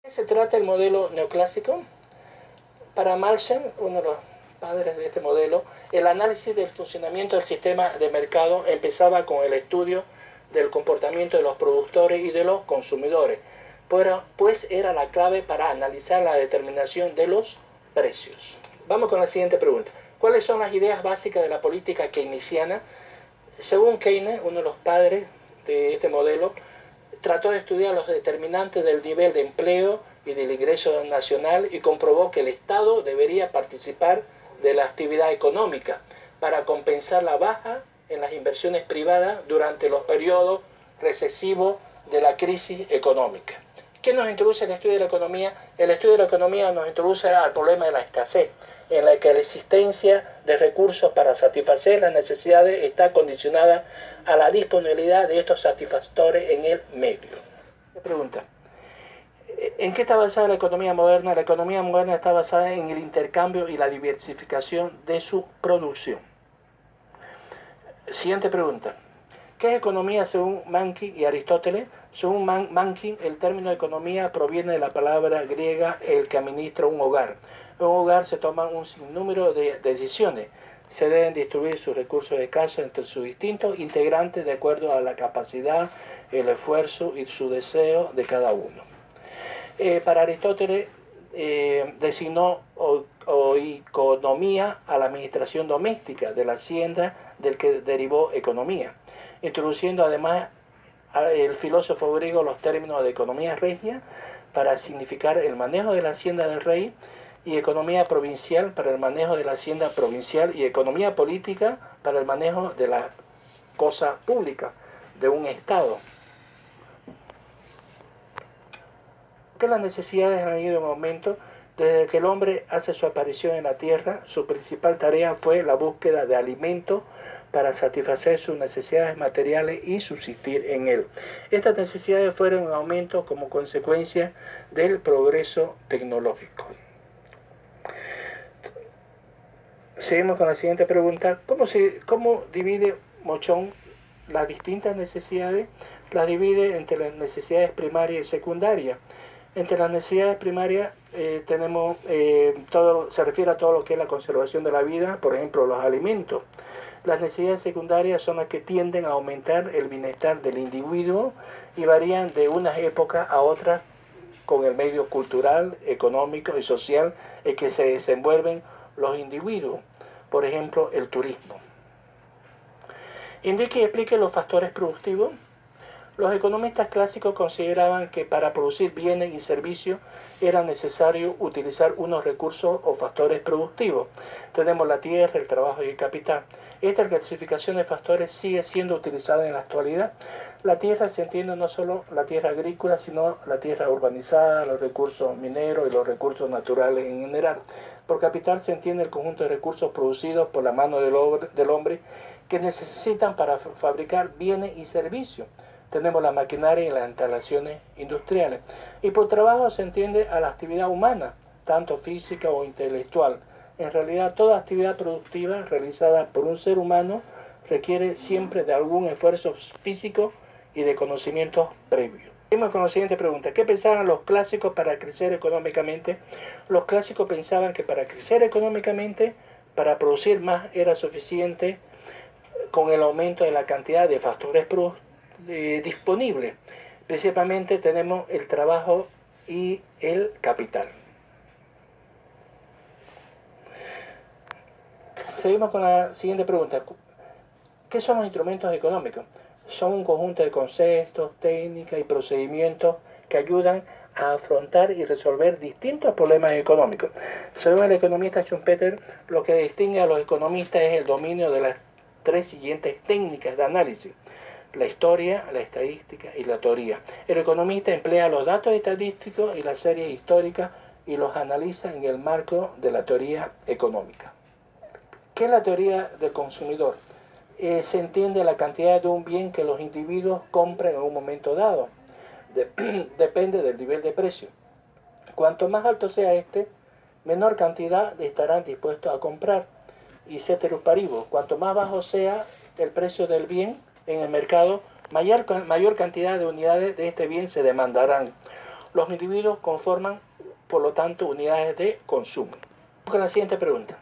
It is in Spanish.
Se trata del modelo neoclásico. Para Malthus, uno de los padres de este modelo, el análisis del funcionamiento del sistema de mercado empezaba con el estudio del comportamiento de los productores y de los consumidores, pues era la clave para analizar la determinación de los precios. Vamos con la siguiente pregunta. ¿Cuáles son las ideas básicas de la política keynesiana? Según Keynes, uno de los padres de este modelo, trató de estudiar los determinantes del nivel de empleo y del ingreso nacional y comprobó que el Estado debería participar de la actividad económica para compensar la baja en las inversiones privadas durante los periodos recesivos de la crisis económica. ¿Qué nos introduce el estudio de la economía? El estudio de la economía nos introduce al problema de la escasez, en la que la existencia de recursos para satisfacer las necesidades está condicionada a la disponibilidad de estos satisfactores en el medio. Pregunta. ¿En qué está basada la economía moderna? La economía moderna está basada en el intercambio y la diversificación de su producción. Siguiente pregunta. ¿Qué es economía según Mankey y Aristóteles? Según Mankey, el término economía proviene de la palabra griega el que administra un hogar. En un hogar se toman un sinnúmero de decisiones. Se deben distribuir sus recursos escasos entre sus distintos integrantes de acuerdo a la capacidad, el esfuerzo y su deseo de cada uno. Para Aristóteles designó economía a la administración doméstica de la hacienda, del que derivó economía, introduciendo además el filósofo griego los términos de economía regia para significar el manejo de la hacienda del rey, y economía provincial para el manejo de la hacienda provincial, y economía política para el manejo de la cosa pública de un estado. Que las necesidades han ido en aumento. Desde que el hombre hace su aparición en la tierra, su principal tarea fue la búsqueda de alimento para satisfacer sus necesidades materiales y subsistir en él. Estas necesidades fueron en aumento como consecuencia del progreso tecnológico. Seguimos con la siguiente pregunta. ¿Cómo divide Mochon las distintas necesidades? Las divide entre las necesidades primarias y secundarias. Entre las necesidades primarias se refiere a todo lo que es la conservación de la vida, por ejemplo, los alimentos. Las necesidades secundarias son las que tienden a aumentar el bienestar del individuo y varían de unas épocas a otras con el medio cultural, económico y social en que se desenvuelven los individuos. Por ejemplo, el turismo. Indique y explique los factores productivos. Los economistas clásicos consideraban que para producir bienes y servicios era necesario utilizar unos recursos o factores productivos. Tenemos la tierra, el trabajo y el capital. Esta clasificación de factores sigue siendo utilizada en la actualidad. La tierra se entiende no solo la tierra agrícola, sino la tierra urbanizada, los recursos mineros y los recursos naturales en general. Por capital se entiende el conjunto de recursos producidos por la mano del hombre que necesitan para fabricar bienes y servicios. Tenemos la maquinaria y las instalaciones industriales. Y por trabajo se entiende a la actividad humana, tanto física o intelectual. En realidad, toda actividad productiva realizada por un ser humano requiere siempre de algún esfuerzo físico y de conocimientos previos. Seguimos con la siguiente pregunta. ¿Qué pensaban los clásicos para crecer económicamente? Los clásicos pensaban que para crecer económicamente, para producir más, era suficiente con el aumento de la cantidad de factores disponibles. Principalmente tenemos el trabajo y el capital. Seguimos con la siguiente pregunta. ¿Qué son los instrumentos económicos? Son un conjunto de conceptos, técnicas y procedimientos que ayudan a afrontar y resolver distintos problemas económicos. Según el economista Schumpeter, lo que distingue a los economistas es el dominio de las tres siguientes técnicas de análisis: la historia, la estadística y la teoría. El economista emplea los datos estadísticos y las series históricas y los analiza en el marco de la teoría económica. ¿Qué es la teoría del consumidor? Se entiende la cantidad de un bien que los individuos compran en un momento dado. Depende del nivel de precio. Cuanto más alto sea este, menor cantidad estarán dispuestos a comprar. Y ceteris paribus, cuanto más bajo sea el precio del bien en el mercado, mayor cantidad de unidades de este bien se demandarán. Los individuos conforman, por lo tanto, unidades de consumo. Con la siguiente pregunta.